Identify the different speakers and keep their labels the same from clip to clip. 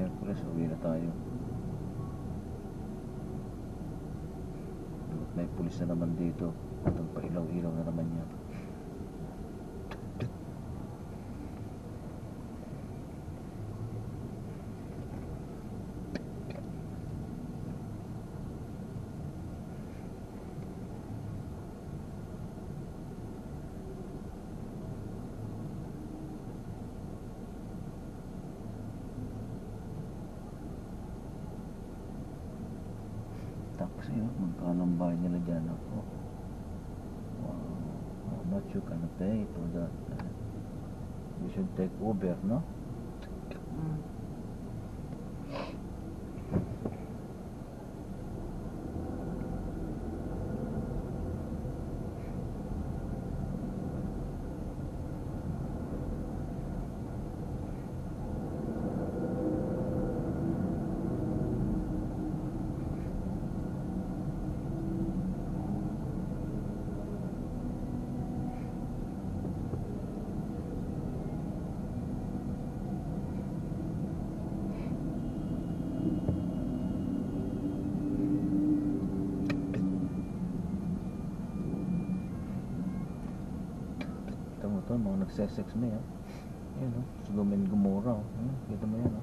Speaker 1: Miyerkules uwi na tayo. May pulis na naman dito at pailaw-ilaw na naman yan. Tapos yun, magkano ang bahay nila dyan ako. Wow, how much you can pay for that? We should take Uber, no? Ito, mga nagsesex na yan. Yan o, Sodom and Gomorrah. Kita mo yan o.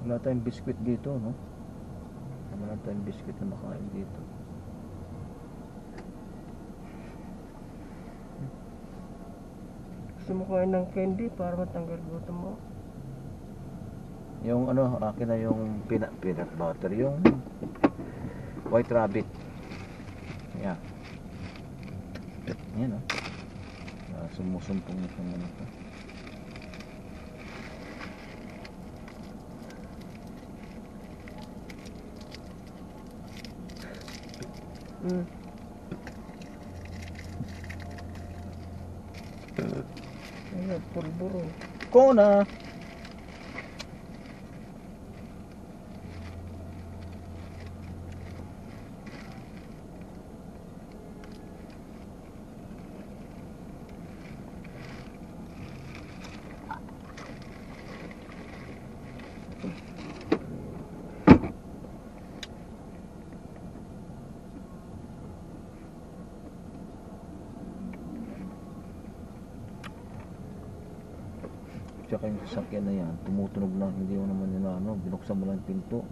Speaker 1: Wala tayong biskwit dito, no? Wala tayong biskwit na makain dito.
Speaker 2: Gusto mo kain ng candy para matanggal gutom mo?
Speaker 1: Yung ano, akin na yung peanut butter, yung White Rabbit. Yan. Yan o. Sumusumpong itong ano ito.
Speaker 2: Ayan, pulburo.
Speaker 1: Kona! Tsaka yung sasakyan na yan, tumutunog lang, hindi mo naman yun ano, binuksan mo lang yung pinto.